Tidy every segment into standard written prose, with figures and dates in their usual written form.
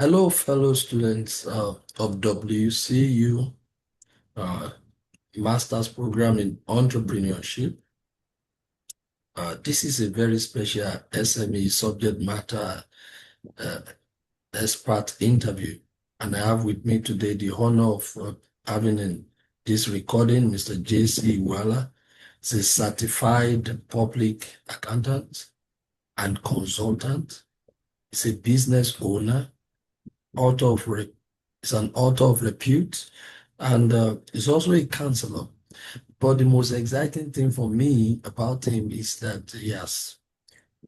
Hello, fellow students of WCU uh, Master's Program in Entrepreneurship. This is a very special SME subject matter uh, expert interview, and I have with me today the honor of having in this recording Mr. C Iwuala. He's a certified public accountant and consultant. He's a business owner, author of re- is an author of repute, and is also a counselor. But the most exciting thing for me about him is that he has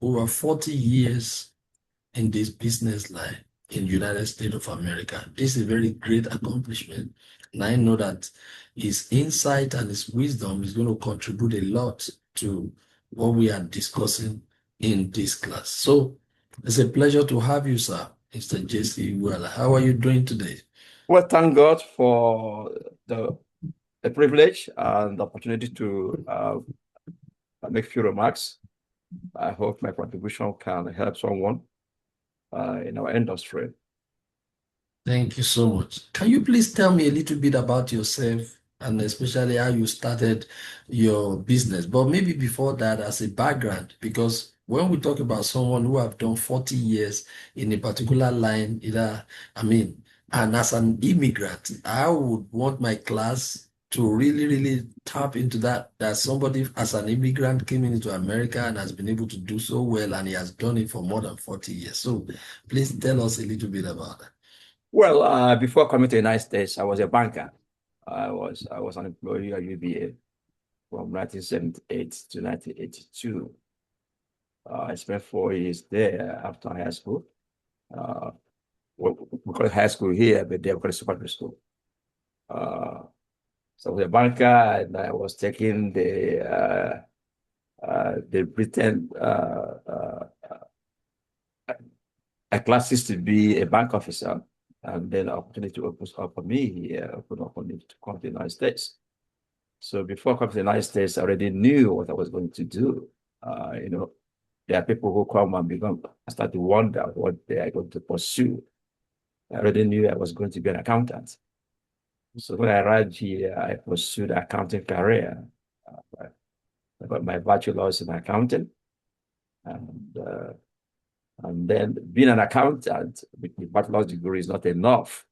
over 40 years in this business line in United States of America. This is a very great accomplishment. And I know that his insight and his wisdom is going to contribute a lot to what we are discussing in this class. So it's a pleasure to have you, sir, Mr. JC. Well, how are you doing today? Well, thank God for the, the privilege and the opportunity to make a few remarks. I hope my contribution can help someone in our industry. Thank you so much. Can you please tell me a little bit about yourself and especially how you started your business? But maybe before that, as a background, because when we talk about someone who have done 40 years in a particular line, and as an immigrant, I would want my class to really, really tap into that somebody as an immigrant came into America and has been able to do so well, and he has done it for more than 40 years. So please tell us a little bit about that. Well, before coming to the United States, I was a banker. I was an employee at UBA from 1978 to 1982. I spent 4 years there after high school. Uh, we call it high school here, but they call it secondary school. Uh, so I was a banker, and I was taking the Britain classes to be a bank officer, and then opportunity opens up for me here, opened up for me to come to the United States. So before coming to the United States, I already knew what I was going to do. There are people who come and become, I start to wonder what they are going to pursue. I already knew I was going to be an accountant. So when I arrived here, I pursued accounting career. I got my bachelor's in accounting, and then being an accountant with a bachelor's degree is not enough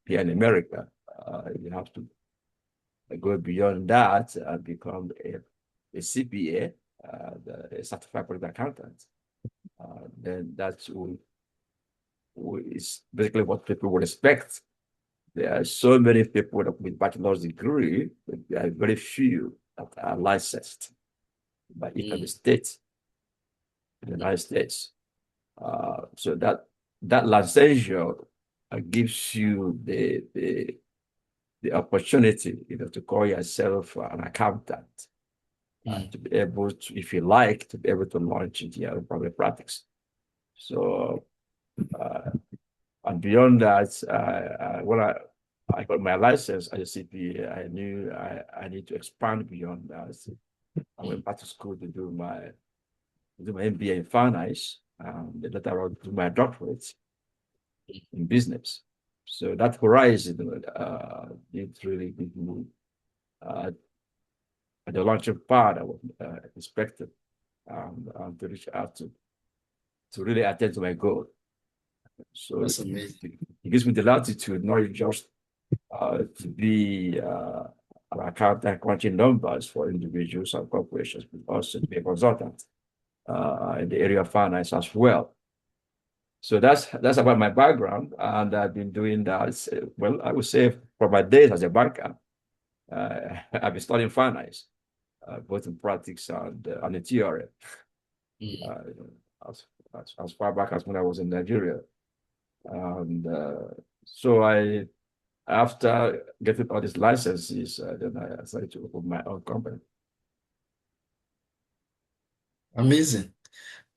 here in America. You have to go beyond that and become a CPA, a certified public accountant. Then that's is basically what people would expect. There are so many people with bachelor's degree, but there are very few that are licensed by each of the states in the United States. So that licensure gives you the opportunity, to call yourself an accountant, to be able to, if you like, to be able to launch into your private practice. So, and beyond that, when I got my license as a CPA, I knew I need to expand beyond that. I went back to school to do my MBA in finance, and later on do my doctorate in business. So that horizon did really give me uh, the launching pad I was expected, to reach out to really attend to my goal. So That's amazing. it gives me the latitude not just to be an accountant crunching numbers for individuals and corporations, but also to be a consultant in the area of finance as well. So that's about my background, and I've been doing that. Well, I would say for my days as a banker, I've been studying finance, both in practice and in theory, Mm. as, as far back as when I was in Nigeria. And so after getting all these licenses, then I decided to open my own company. Amazing.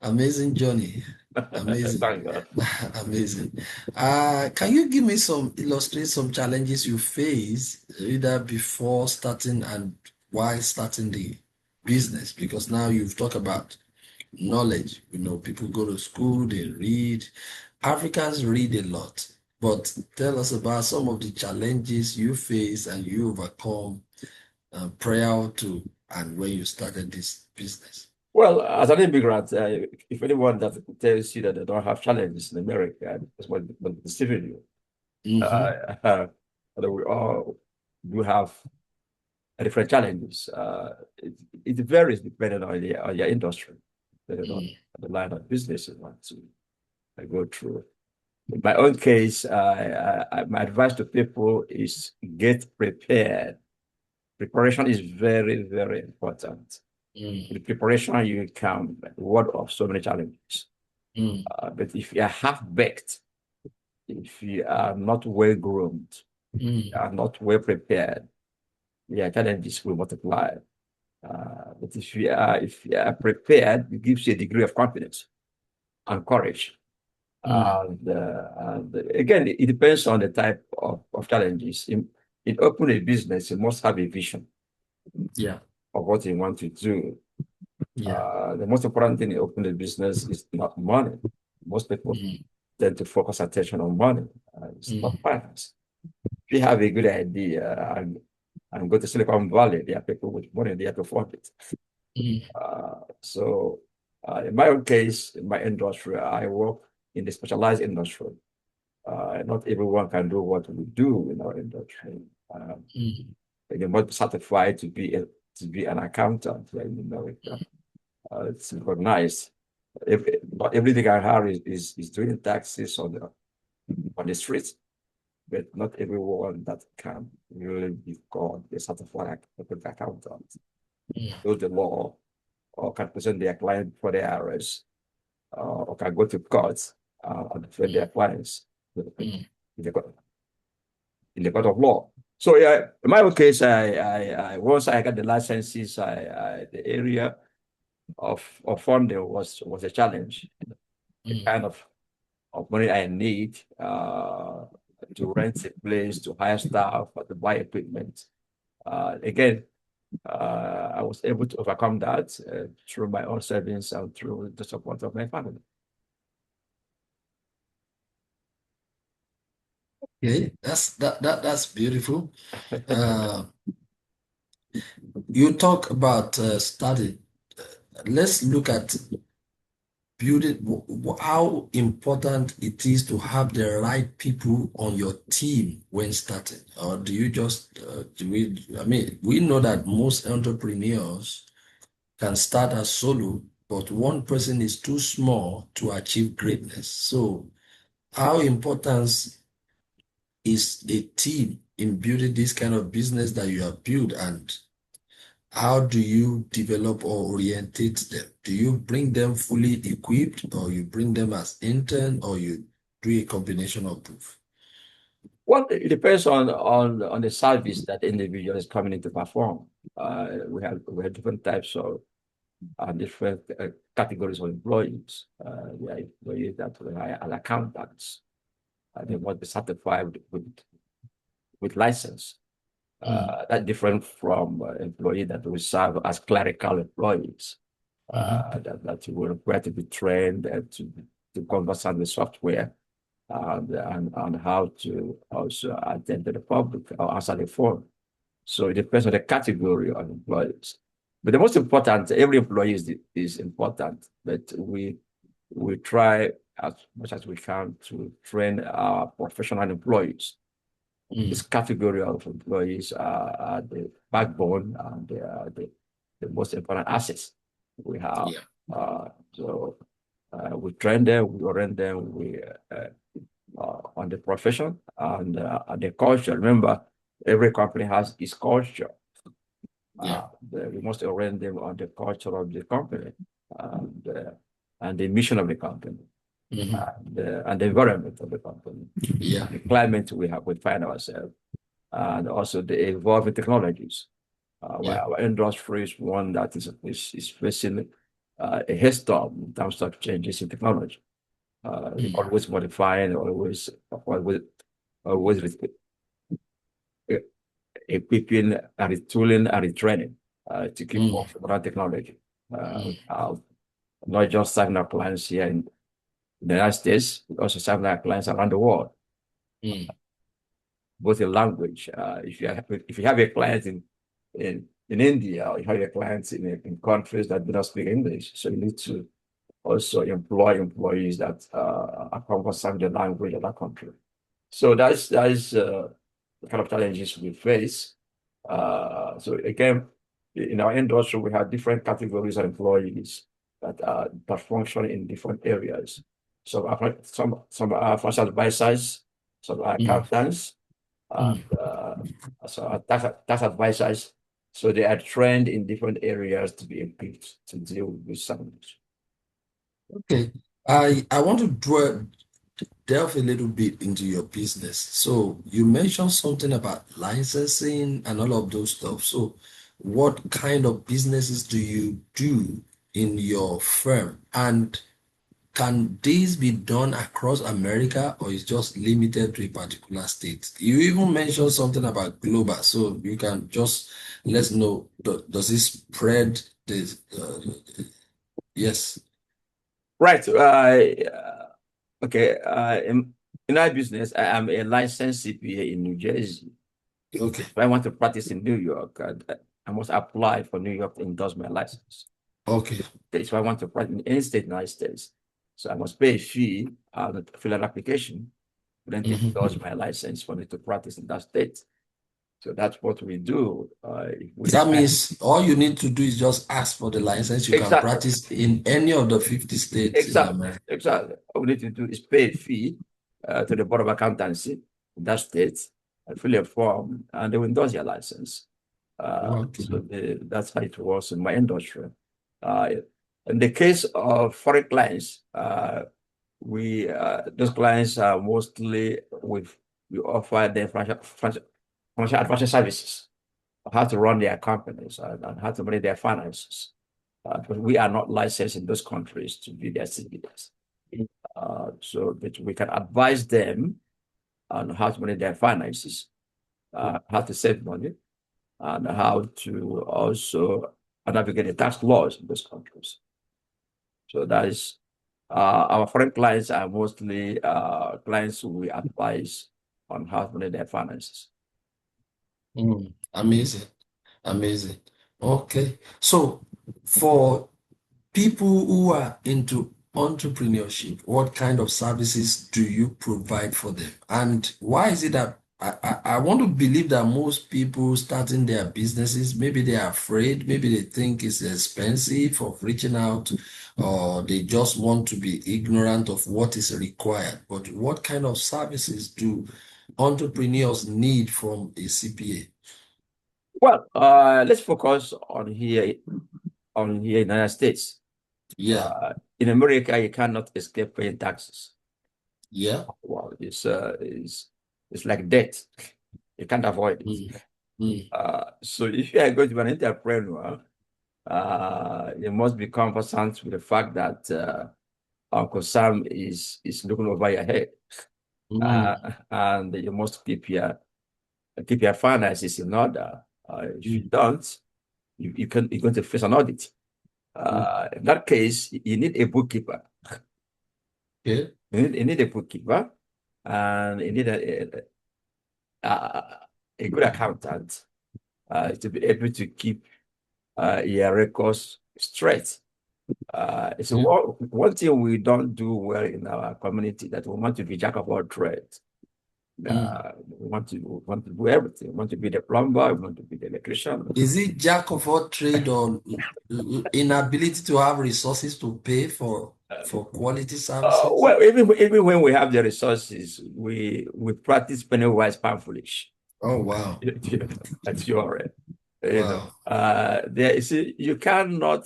Amazing journey. Amazing. Thank God. Amazing. Can you give me illustrate some challenges you face either before starting and while starting the business? Because now you've talked about knowledge. People go to school, they read. Africans read a lot. But tell us about some of the challenges you face and you overcome prior to and when you started this business. Well, as an immigrant, if anyone that tells you that they don't have challenges in America, that's what they're deceiving you. We all do have different challenges. It varies depending on your industry, depending on the line of business you want to go through. In my own case, my advice to people is get prepared. Preparation is very, very important. With preparation, you can ward off so many challenges. But if you are half-baked, if you are not well-groomed, are not well-prepared, yeah, challenges will multiply. But if you are prepared, it gives you a degree of confidence and courage. And again, it depends on the type of challenges. In opening a business, you must have a vision of what you want to do. The most important thing in opening a business is not money. Most people tend to focus attention on money. It's not finance. If you have a good idea and go to Silicon Valley, there are people with money there to afford it. So in my own case, in my industry, I work in the specialized industry. Not everyone can do what we do in our industry. You must be certified to be an accountant in America. It's recognized. Not everything I have is doing taxes on the streets, but not everyone that can really be called a certified accountant. Know the law, or can present their client for the IRS, or can go to court and defend their clients in the court of law. So yeah, in my own case, I once I got the licenses, the area of funding was a challenge. The kind of money I need to rent a place, to hire staff, or to buy equipment. Again, I was able to overcome that through my own savings and through the support of my family. Okay, that's beautiful. You talk about starting. Let's look at building how important it is to have the right people on your team when starting. Or do you just we know that most entrepreneurs can start as solo, but one person is too small to achieve greatness. So how important is a team in building this kind of business that you have built, and how do you develop or orientate them? Do you bring them fully equipped, or you bring them as intern, or you do a combination of both? Well, it depends on the service that the individual is coming in to perform. We have different types of different categories of employees. We have employees that we hire as accountants. They must be certified with license. That's different from employees that we serve as clerical employees. That will require to be trained to conversate with software and how to also attend to the public or answer the phone. So it depends on the category of employees. But the most important, every employee is important, but we try as much as we can to train our professional employees. This category of employees are the backbone and they are the most important assets we have. So we train them, we orient them, on the profession and the culture. Remember, every company has its culture. We must orient them on the culture of the company and the mission of the company. And the environment of the company, the climate we find ourselves, and also the evolving technologies. Our industry is one that is facing a headstorm in terms of changes in technology. Always modifying, always equipping and retooling and retraining to keep up with modern technology. not just serving our clients here in the United States, but also serving our clients around the world, Mm, both in language. If you have a client in India, or you have a client in countries that do not speak English, so you need to also employ employees that are conversant the language of that country. So that is the kind of challenges we face. So again, in our industry, we have different categories of employees that function in different areas. So some are financial advisors, some are mm, accountants, and mm. some are tax advisors. So they are trained in different areas to be equipped to deal with some. Okay. I want to delve a little bit into your business. So you mentioned something about licensing and all of those stuff. So what kind of businesses do you do in your firm? And can this be done across America or is just limited to a particular state? You even mentioned something about global, so you can just let us know, does it spread this? Yes. Right. Okay. In our business, I am a licensed CPA in New Jersey. Okay. If I want to practice in New York, I must apply for New York to endorse my license. Okay. If I want to practice in any state in the United States, so I must pay a fee and fill an application, then to endorse Mhm. my license for me to practice in that state. So that's what we do. If we That decide means all you need to do is just ask for the license. You can exactly, practice in any of the 50 states in exactly, America. exactly. All we need to do is pay a fee to the Board of Accountancy in that state and fill a form, and they will endorse your license. Okay. That's how it works in my industry. Uh, in the case of foreign clients, we those clients are mostly we offer them financial advisory services, how to run their companies and how to manage their finances. But we are not licensed in those countries to be their CPAs. So that we can advise them on how to manage their finances, how to save money, and how to also navigate the tax laws in those countries. So that is our foreign clients are mostly clients who we advise on how to manage their finances. Amazing. Amazing. Okay. So for people who are into entrepreneurship, what kind of services do you provide for them? And why is it that I want to believe that most people starting their businesses, maybe they are afraid, maybe they think it's expensive of reaching out, or they just want to be ignorant of what is required. But what kind of services do entrepreneurs need from a CPA? Well, let's focus on here in the United States. Yeah, Uh, in America, you cannot escape paying taxes. yeah. Well, it's like debt. You can't avoid it. Mm, mm, So if you are going to be an entrepreneur, you must be conversant with the fact that Uncle Sam is looking over your head, mm, and you must keep your finances in order. If you mm, don't, you're going to face an audit. mm. In that case, you need a bookkeeper. Okay. You need a bookkeeper, and you need a good accountant to be able to keep your records straight. It's Yeah. one thing we don't do well in our community, that we want to be jack of all trades. Mm. We want to do everything. We want to be the plumber. We want to be the electrician. Is it jack of all trade or inability to have resources to pay for quality services? Well, even when we have the resources, we practice penny wise, pound foolish. Oh, wow. That's your, Wow. there you see, you cannot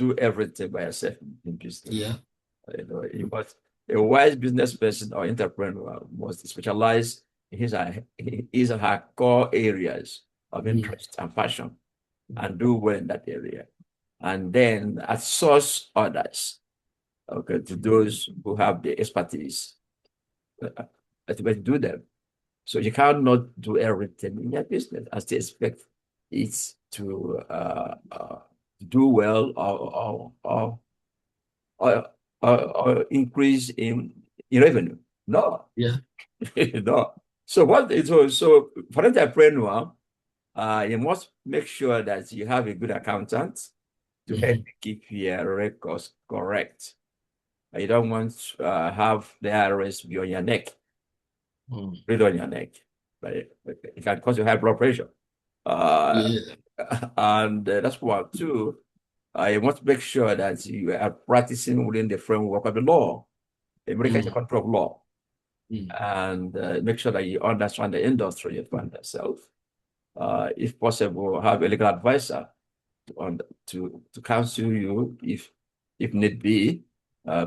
do everything by yourself in business. Yeah. You must, a wise business person or entrepreneur must specialize in his or her core areas of Mm, interest and passion and do well in that area. And then outsource others, okay, to those who have the expertise to do them. So you cannot do everything in your business as they expect it to do well or or increase in revenue. No, Yeah. no. So so for an entrepreneur, you must make sure that you have a good accountant to help Mm-hmm. you keep your records correct. You don't want to have the IRS be on your neck, Mm. read on your neck, but it can cause you high blood pressure. Uh, Yeah. and that's one too. You want to make sure that you are practicing within the framework of the law. America is a Mm. country of law, Mm. and make sure that you understand the industry you find yourself. If possible, have a legal advisor to counsel you if need be,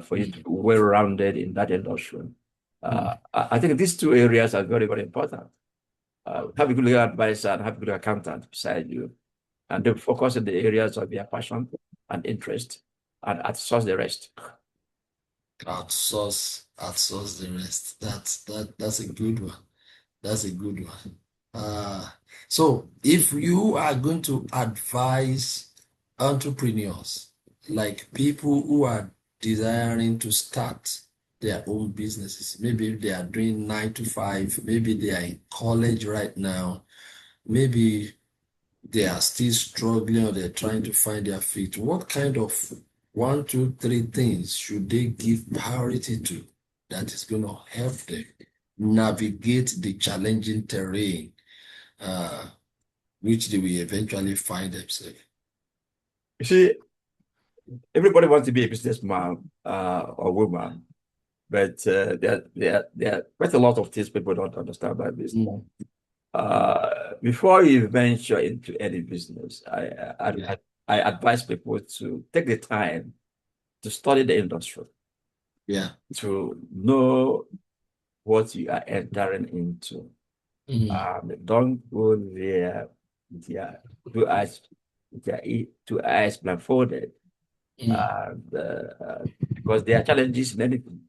for you to be Mm. well-rounded in that industry. Mm. I think these two areas are very, very important. Have a good legal advisor and have a good accountant beside you, and then focus on the areas of your passion and interest, and outsource the rest. Outsource the rest. That's a good one. That's a good one. So if you are going to advise entrepreneurs, like people who are desiring to start their own businesses, maybe they are doing 9 to 5, maybe they are in college right now, maybe they are still struggling or they're trying to find their feet, what kind of 1, 2, 3 things should they give priority to that is going to help them navigate the challenging terrain, uh, which they will eventually find themselves? You see, everybody wants to be a businessman or woman, but there are quite a lot of things people don't understand about business. Mm. Before you venture into any business, Yeah. I advise people to take the time to study the industry, Yeah. to know what you are entering into. Mm. Don't go there with your two eyes blindfolded, Mm. and, because there are challenges in anything.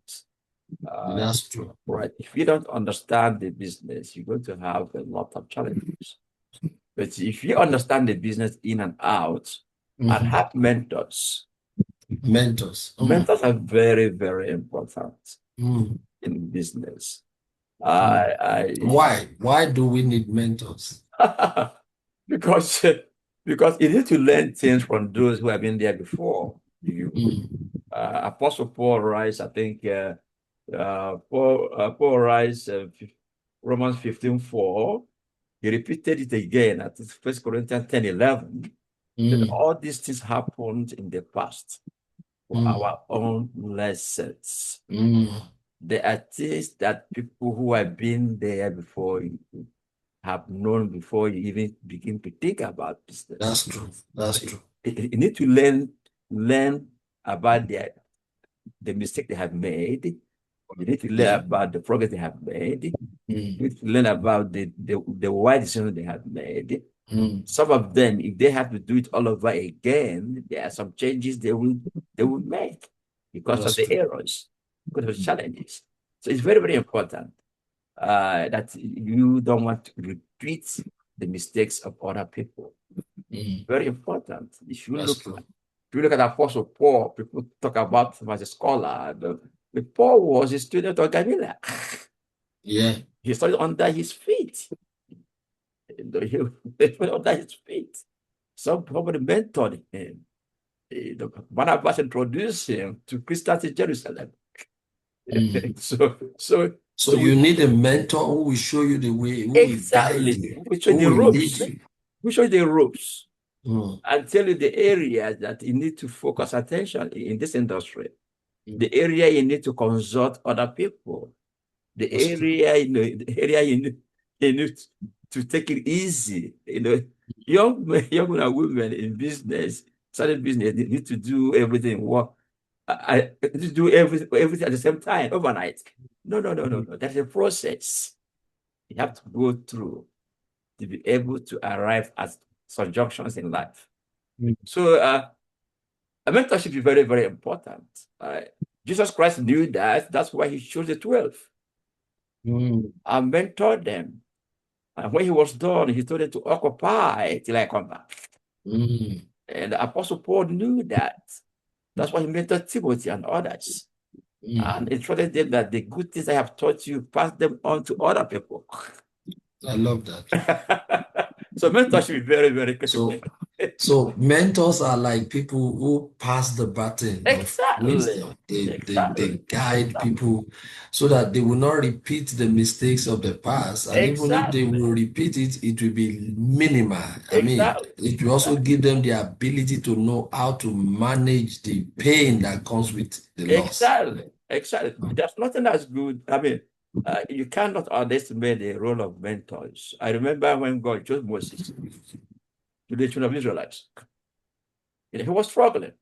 Uh, That's true. right. If you don't understand the business, you're going to have a lot of challenges. But if you understand the business in and out and Mhm. have mentors, Mentors. Mm. mentors are very, very important Mm. in business. Mm. I Why do we need mentors? because because you need to learn things from those who have been there before you. Mm. Apostle Paul writes, I think, Paul writes, Romans 15:4. He repeated it again at 1 Corinthians 10:11. That Mm. all these things happened in the past for Mm. our own lessons. Mm. There are things that people who have been there before you have known before you even begin to think about business. That's true. So That's true. you need to learn about the mistake they have made. You need to Yeah. learn about the progress they have made. You Mm. need to learn about the wide decisions they have made. Mm. Some of them, if they have to do it all over again, there are some changes they will make because of That's the true. errors, because of the challenges. So it's very, very important that you don't want to repeat the mistakes of other people. Mm. Very important. That's true. If you look at Apostle Paul, people talk about him as a scholar. But Paul was a student of Gamaliel. Yeah. He studied under his feet. He studied under his feet. Somebody mentored him. Barnabas introduced him to Christians in Jerusalem. Mm. so, so, So so you we need a mentor who will show you the way, who will guide exactly you, we show who the will lead ropes. you. We show the ropes Mm. and tell you the areas that you need to focus attention in this industry. Mm. The area you need to consult other people. That's true. The area you need to take it easy. Young men and women in business, starting business, they need to do everything work. I need to do everything at the same time overnight. No, no, no, no, Mm. no. That's a process you have to go through to be able to arrive at some junctions in life. Mm. So a mentorship is very, very important. Jesus Christ knew that. That's why he chose the 12. Mm. I mentored them. And when he was done, he told them to occupy till I come back. Mm. And the Apostle Paul knew that. That's why he mentored Timothy and others. And Mm. instructed them that the good things I have taught you, pass them on to other people. I love that. So mentorship is very, very critical. So, so mentors are like people who pass the baton of Exactly. wisdom. They Exactly. guide Exactly. people so that they will not repeat the mistakes of the past. And even if they Exactly. will repeat it, it will be minimal. I mean, Exactly. it will also give them the ability to know how to manage the pain that comes with the loss. Exactly. Exactly. There's nothing that's good. I mean, you cannot underestimate the role of mentors. I remember when God chose Moses to the children of Israelites. He was struggling.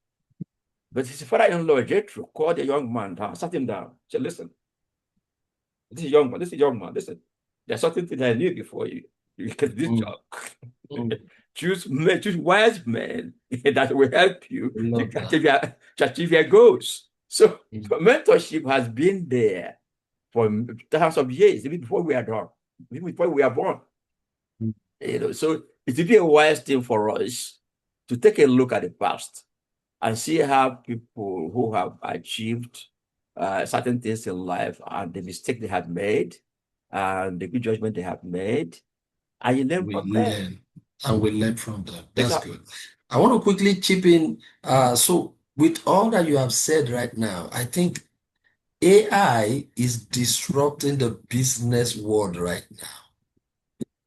But his father-in-law, Jethro, called a young man down, sat him down, said, listen, this is a young man, listen, there's something that I need before you get this Mm, job. mm. Choose wise men that will help you I love that. to achieve your goals. So Mm, mentorship has been there for thousands of years, even before we are born, even before we are born. mm. So it would be a wise thing for us to take a look at the past and see how people who have achieved certain things in life and the mistake they have made and the good judgment they have made, and you learn We from them. learn and we learn from them. That's Exactly. good. I want to quickly chip in. So, with all that you have said right now, I think AI is disrupting the business world right now.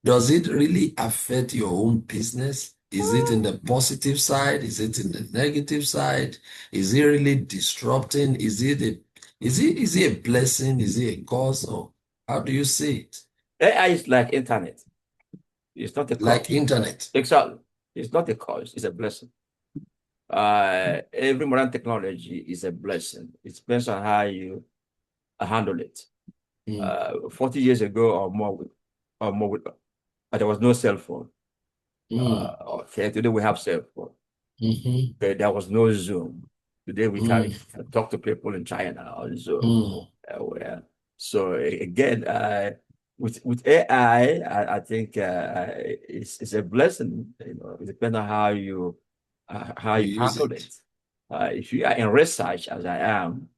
Does it really affect your own business? Is it in the positive side? Is it in the negative side? Is it really disrupting? Is it a blessing? Is it a cause? Or how do you see it? AI is like internet. It's not a Like curse. internet. Exactly. It's not a curse. It's a blessing. Every modern technology is a blessing. It depends on how you handle it. Mm, 40 years ago or more, there was no cell phone. mm, Okay, today we have cell phone. mhm, Okay, there was no Zoom. Today we can mm, talk to people in China on Zoom. mm. Where, so again, with AI, I think it's a blessing. It depends on how You you use handle it. it. If you are in research, as I am,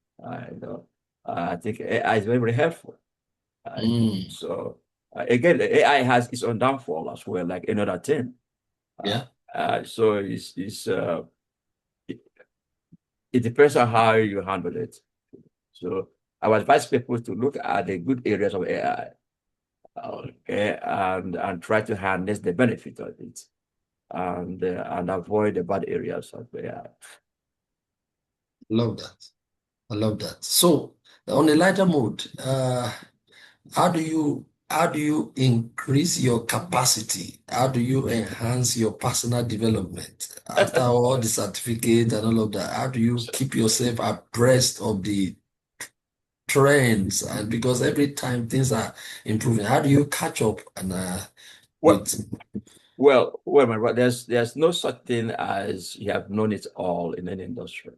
I think AI is very, very helpful. Uh, Mm, so again, AI has its own downfall as well, like another thing. Uh, yeah, so it, it depends on how you handle it. So I would advise people to look at the good areas of AI, okay, and try to harness the benefit of it, and avoid the bad areas of AI. love that. I love that. So, on a lighter mood, how do you increase your capacity? How do you enhance your personal development after all the certificate and all of that? How do you keep yourself abreast of the trends? And because every time things are improving, how do you catch up and Well, with well, my brother, there's no such thing as you have known it all in any industry.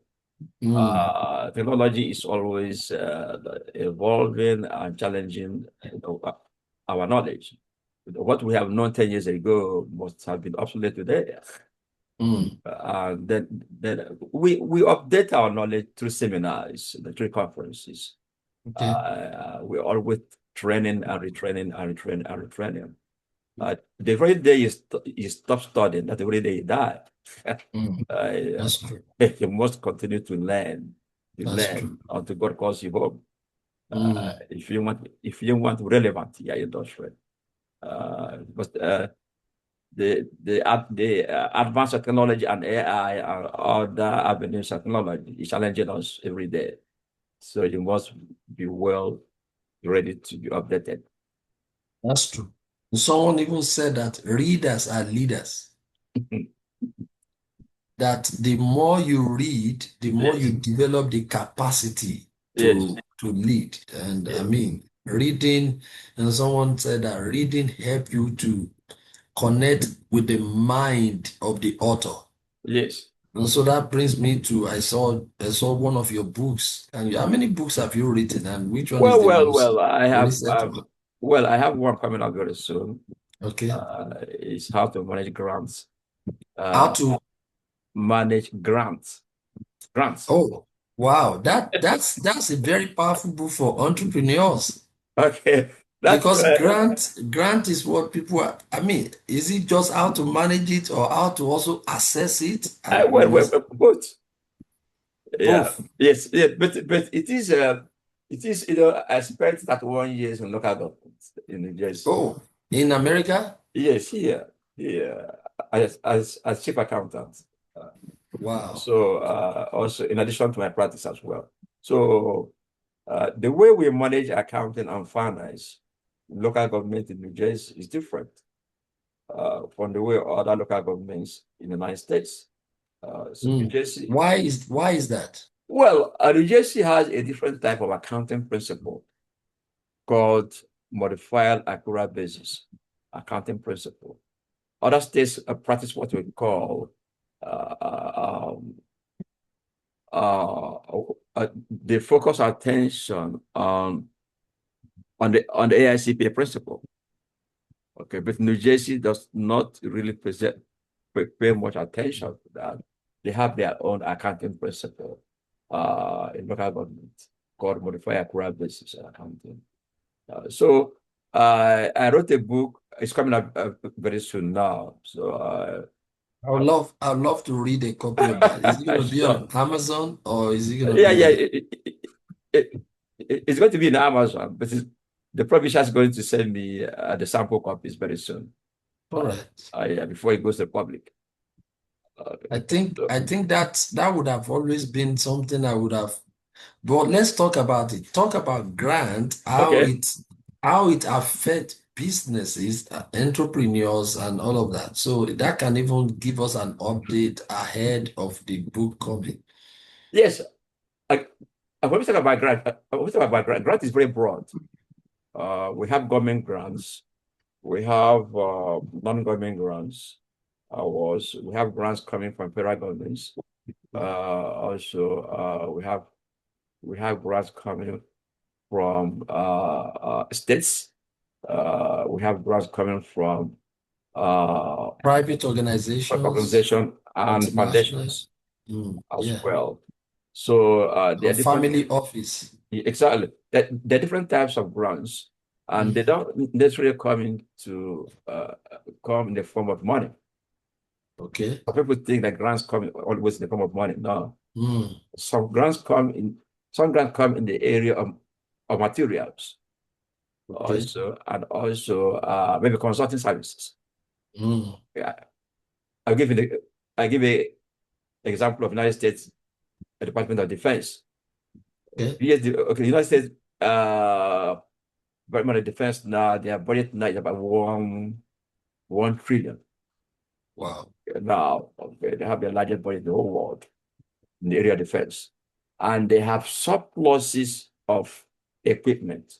mm, Technology is always evolving and challenging, our knowledge. What we have known 10 years ago must have been obsolete today. mm, Then we update our knowledge through seminars, through conferences. okay, We're always training and retraining and retraining and retraining. The very day you stop studying, that's the very day you die. mm, uh, that's true. you must continue to That's true. learn until God calls you home. Mm, If you want relevant, yeah, industry. Because the advanced technology and AI and other avenues of technology is challenging us every day. So you must be well ready to be updated. that's true. Someone even said that readers are leaders. That the more you read, the more Yes, you develop the capacity yes, to lead. And I yes, mean, reading, and someone said that reading help you to connect with the mind of the author. yes. And so that brings me to I saw one of your books. And how many books have you written? And which one is Well, the well, most well. I have recent one? I have one coming out very soon. Okay. It's how to manage grants. How Uh, to manage grants. grants. Oh, wow. That's a very powerful book for entrepreneurs Okay, that's because grant is what people are, I mean, is it just how to manage it or how to also assess it? And we must both. Yeah, both. yes, yeah, but it is I spent that 1 year in local government in New Jersey. Oh, in America? Yes, here, yeah, as chief accountant. Uh, Wow. so also in addition to my practice as well. So the way we manage accounting and finance in local government in New Jersey is different from the way other local governments in the United States. So New Hmm. Jersey, Why is that? well, New Jersey has a different type of accounting principle called modified accrual basis accounting principle. Other states practice what we call uh, um, uh, they focus attention on the AICPA principle. Okay, but New Jersey does not really pay much attention to that. They have their own accounting principle in local government called modified accrual basis accounting. I wrote a book. It's coming up very soon now. So I'd love to read a copy of that. Is it going to be sure. on Amazon or is it going to Yeah, yeah. be It's going to be in Amazon, but the publisher is going to send me the sample copies very soon. all right? Yeah, before it goes to the public. I think So, I think that would have always been something I would have. But let's talk about it. Talk about grant, okay. how it affects businesses, entrepreneurs, and all of that. So that can even give us an update ahead of the book coming. Yes. I, when we talk about grant, grant is very broad. We have government grants. We have non-government grants. We have grants coming from federal governments. Also, we have grants coming from states. We have grants coming from uh, Private organizations, organization and multinational, foundations as yeah, well. So there are and different, family office. exactly, there are different types of grants, and they Mm, don't necessarily come in the form of money. okay. Some people think that grants come always in the form of money. No, Mm, some grants come in. Some grants come in the area of materials, okay. also, and also maybe consulting services. Mm, Yeah, I'll give you the, I give a example of United States Department of Defense. okay. Yes, okay, United States Department of Defense now their budget now is about 1 trillion. Wow. Now, okay, they have the largest budget in the whole world in the area of defense, and they have surpluses of equipment.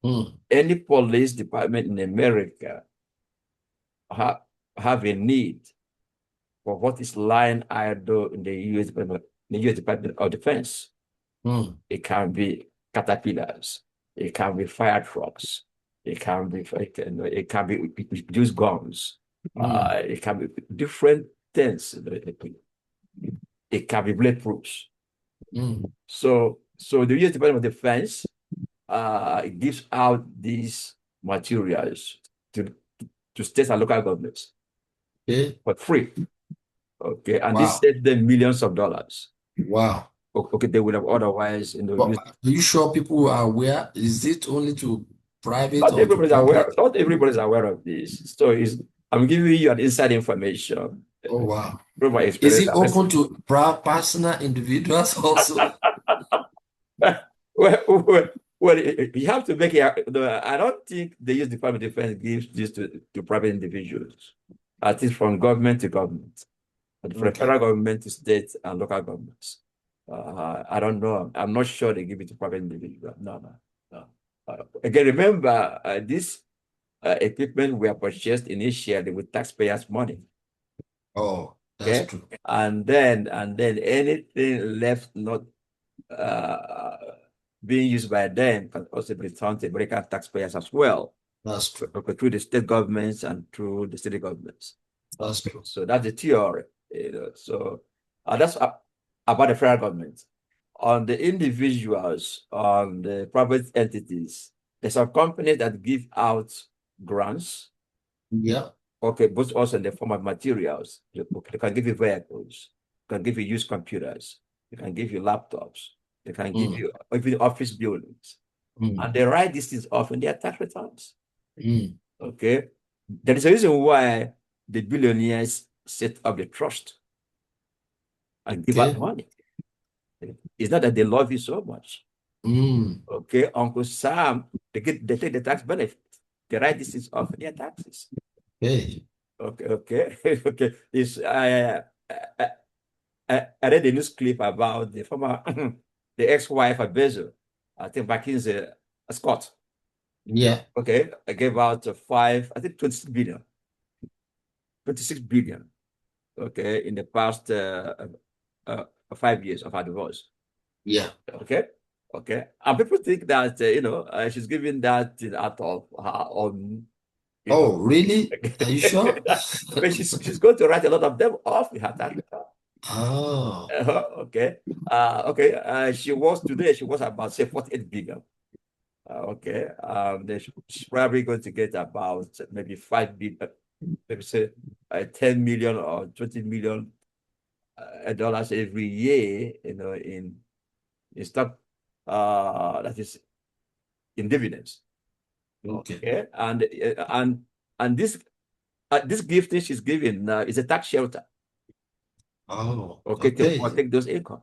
Mm, Any police department in America ha have a need for what is lying idle in the U.S. Department of Defense. mm, It can be caterpillars. It can be fire trucks. It can be used guns. mm, It can be different things. It can be bulletproofs. mm. So the U.S. Department of Defense gives out these materials to to states and local governments Okay. for free. Okay, and this Wow. saves them millions of dollars. Wow. Okay, they would have otherwise, But used. are you sure people are aware? Is it only to private Not or to everybody's aware. public? Not everybody's aware of this. So I'm giving you an inside information Oh, wow. from my Is experience. it open to personal individuals also? Well, you have to make it. I don't think the U.S. Department of Defense gives this to private individuals. I think from government to government, but from Okay. federal government to state and local governments. I don't know. I'm not sure they give it to private individuals. No, no, no. Again, remember, this equipment were purchased initially with taxpayers' money. Oh, that's Okay, true. and then anything left not uh, being used by them can also be returned to American taxpayers as well, That's true. okay, through the state governments and through the city governments. That's true. So that's the theory. So that's about the federal government. On the individuals, on the private entities, there's some companies that give out grants. Yeah. Okay, but also in the form of materials. They can give you vehicles, they can give you used computers, they can give you laptops, they can give Mm. you even office buildings. And Mm. they write these things off in their tax returns. Mm. Okay. There is a reason why the billionaires set up the trust and give out Okay. money. It's not that they love you so much. Mm. Okay, Uncle Sam, they take the tax benefit. They write this is off their taxes. Hey. Okay, okay, okay. This I read a news clip about the former the ex-wife of Bezos. I think back in the Scott. Yeah. Okay, I gave out five, I think 26 billion, 26 billion. Okay, in the past 5 years of her divorce. Yeah. Okay. Okay. And people think that, she's giving that out of her own, you know. Oh, really? Are you sure? But she's going to write a lot of them off with her tax return. Oh. Okay. Okay. She was about, say, 48 billion. Okay. She's probably going to get about maybe 5 billion, maybe say 10 million or 20 million dollars every year, in stock, that is in dividends. Okay. Okay, and this gift she's giving is a tax shelter. Oh, Okay, to okay. protect those income.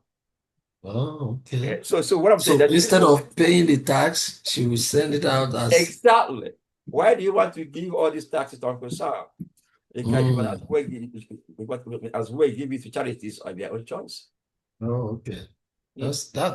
Oh, okay. Okay, so what I'm saying So that instead people of paying the tax, she will send it out as exactly. Why do you want to give all these taxes to Uncle Sam? You can even mm. as well give it to charities on their own choice. Oh, okay. Hmm?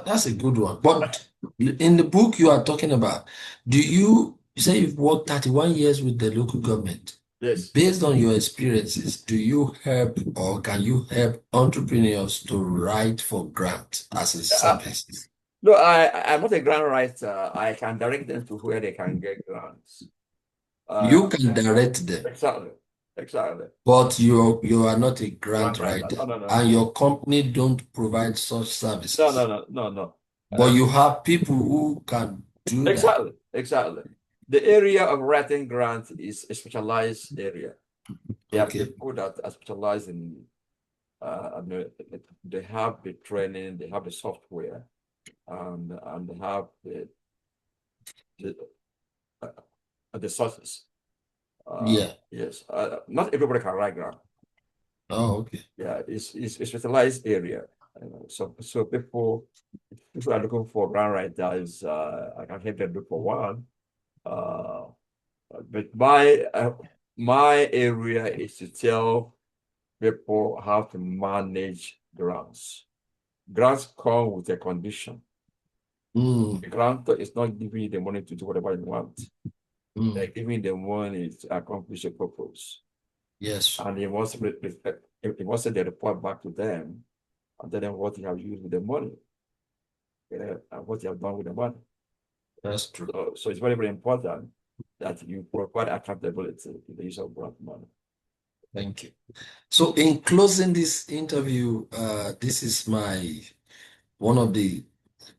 That's a good one. But in the book you are talking about, you say you've worked 31 years with the local government. Yes. Based on your experiences, do you help or can you help entrepreneurs to write for grant as a Uh, service? no, I'm not a grant writer. I can direct them to where they can get grants. Uh, You can direct them, exactly. Exactly. but you are not a grant Grant writer. writer, No, no, no, and no. your company don't provide such No, no, services. no, no, no. But you have people who can do that. Exactly, exactly. The area of writing grant is a specialized area. There are Okay. people that are specialized in, they have the training, they have the software, and they have the, uh, the sources. Yeah. Yes, not everybody can write grant. Oh, okay. Yeah, it's a specialized area. So people are looking for grant writers. I can help them look for one. Uh, but my area is to tell people how to manage grants. Grants come with a condition. Mm, The grantor is not giving you the money to do whatever you want. They're mm. giving the money to accomplish a purpose. Yes, And he wants the report back to them and tell them what you have used with the money, and what you have done with the money. that's true. So it's very, very important that you provide accountability in the use of grant money. Thank you. So in closing this interview, this is my one of the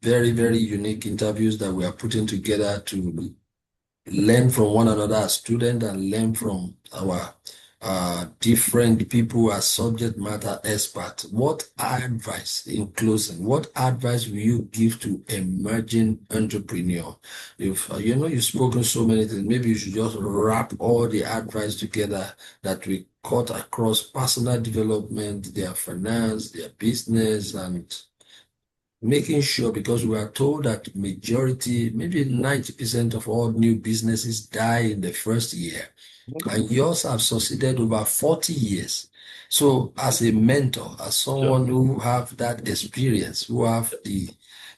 very, very unique interviews that we are putting together to learn from one another as students and learn from our different people as subject matter experts. What advice, in closing, what advice will you give to emerging entrepreneur? If you've spoken so many things, maybe you should just wrap all the advice together that we cut across personal development, their finance, their business, and making sure, because we are told that majority, maybe 90% of all new businesses die in the first year, and yours have succeeded over 40 years. So as a mentor, as Sure. someone who have that experience, who have the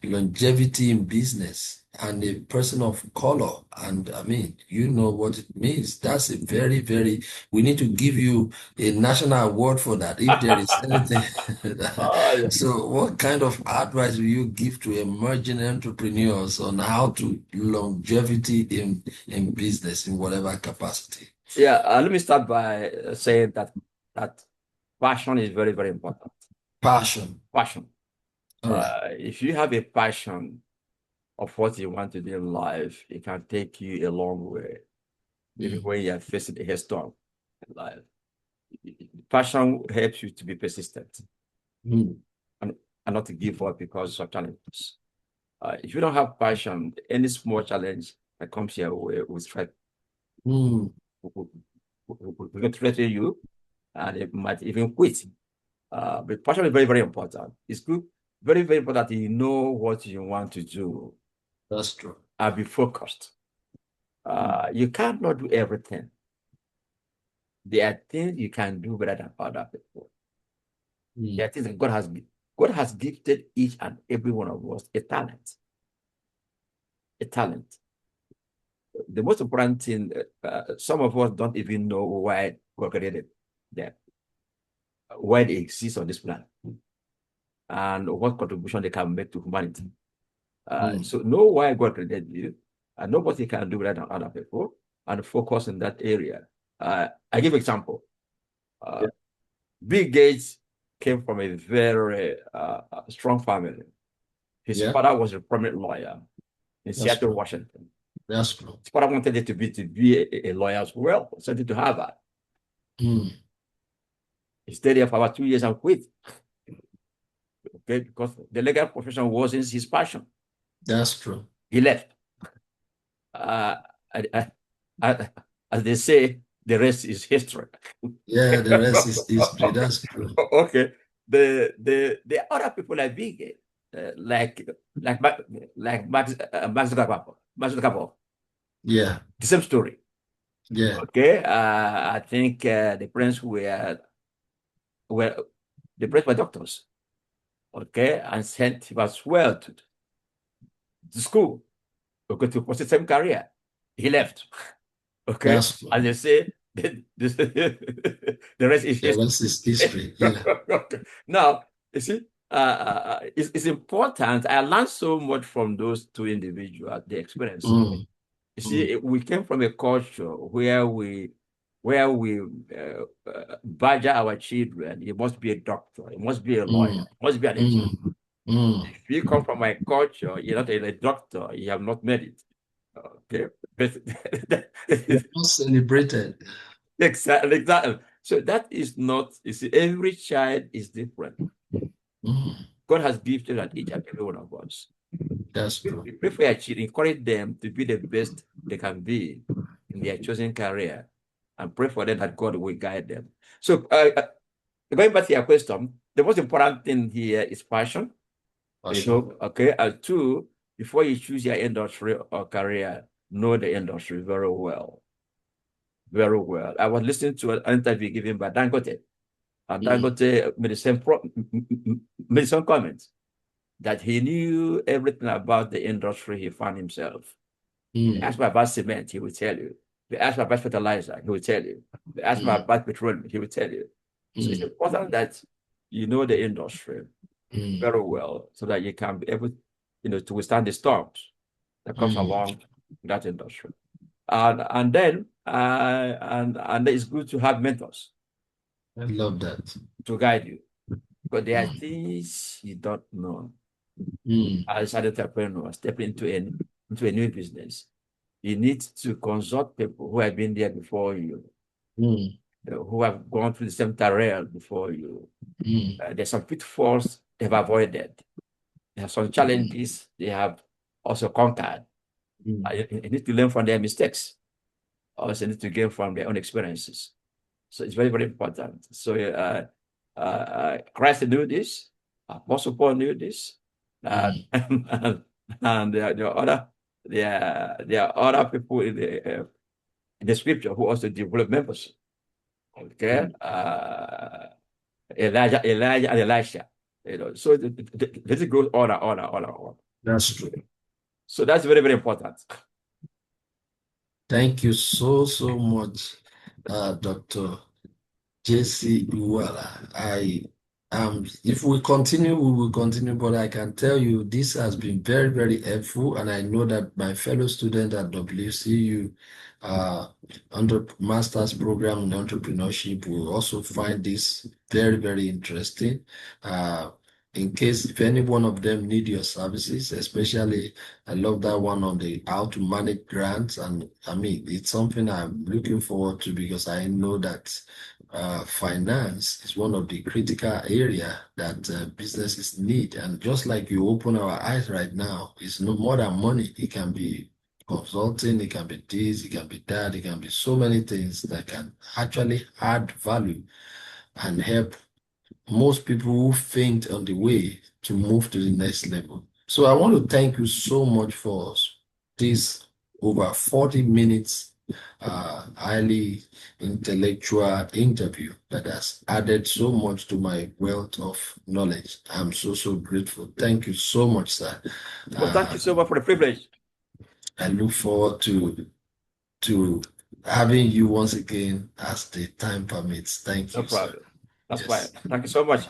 longevity in business, and a person of color, and I mean, you know what it means. That's a very, very, we need to give you a national award for that if there is anything. Yeah. So what kind of advice will you give to emerging entrepreneurs on how to longevity in business in whatever capacity? Yeah, let me start by saying that passion is very, very important. Passion. Passion. All right. If you have a passion of what you want to do in life, it can take you a long way, even when you are facing a hailstorm in life. Passion helps you to be persistent Mm. and, and not to give up because of challenges. If you don't have passion, any small challenge that comes your way will Mm. will threaten you, and it might even quit. But passion is very, very important. It's good, very, very important that you know what you want to do That's true. and be focused. You cannot do everything. There are things you can do better than other people. There are things that God has gifted each and every one of us a talent. A talent. The most important thing, some of us don't even know why God created them, why they exist on this planet, and what contribution they can make to humanity. So know why God created you, and know what you can do better than other people, and focus in that area. I give example. Yeah. Bill Gates came from a very strong family. His Yeah. father was a prominent lawyer in That's Seattle, true. Washington. That's true. His father wanted it to be a lawyer as well, sent him to Harvard. Mm. He stayed there for about 2 years and quit. Okay, because the legal profession wasn't his passion. That's true. He left. Uh, I, I, as they say, the rest is history. Yeah, the rest is history. That's true. Okay. The other people like big, like Max Zuckerberg, Yeah. the same story. Yeah. Okay. I think the parents were the parents were doctors. Okay, and sent him as well to school. Okay, to pursue the same career. He left. Okay, That's true. and they say the rest is The history. rest is history. Yeah. Okay. Now, you see, it's important. I learned so much from those two individuals, the experience. Mm. You Mm. see, we came from a culture where we badger our children. You must be a doctor. You must be a lawyer. Mm. You must be an engineer. Mm. Mm. If you come from my culture, you're not a doctor. You have not made it. Okay, They're not celebrated. exactly, exactly. So that is not. You see, every child is different. Mm. God has gifted at each and every one of us. That's true. Pray for your children, encourage them to be the best they can be in their chosen career, and pray for them that God will guide them. So, going back to your question, the most important thing here is passion. Passion. Okay. And two, before you choose your industry or career, know the industry very well. Very well. I was listening to an interview given by Dangote, and Mm. Dangote made some comments that he knew everything about the industry he found himself. They Mm. asked me about cement, he will tell you. They asked me about fertilizer, he will tell you. They asked me Mm. about petroleum, he will tell you. So it's Mm. important that you know the industry Mm. very well so that you can be able, to withstand the storms that comes Mm. along that industry. And then and it's good to have mentors I love that. to guide you because there are Mm. things you don't know. Mm. As an entrepreneur, step into a new business, you need to consult people who have been there before you, Mm. who have gone through the same career before you. Mm. There's some pitfalls they've avoided. There are some challenges they have also conquered. Mm. You need to learn from their mistakes. Also need to gain from their own experiences. So it's very, very important. So Christ knew this, Apostle Paul knew this, Mm. and there are other people in the scripture who also develop members. Okay, Elijah, and Elisha. So this goes on and on and on and on. That's true. So that's very, very important. Thank you so much, Dr. C Iwuala. If we continue, we will continue, but I can tell you this has been very helpful, and I know that my fellow student at WCU, under master's program in entrepreneurship will also find this very interesting. Uh, in case if any one of them need your services, especially I love that one on the how to manage grants. And I mean, it's something I'm looking forward to because I know that finance is one of the critical area that businesses need. And just like you open our eyes right now, it's no more than money. It can be consulting, it can be this, it can be that, it can be so many things that can actually add value and help most people who faint on the way to move to the next level. So I want to thank you so much for this over 40 minutes highly intellectual interview that has added so much to my wealth of knowledge. I'm so grateful. Thank you so much, sir. Well, thank you so much for the privilege. I look forward to having you once again as the time permits. Thank No you, sir. problem. That's Yes. fine. Thank you so much.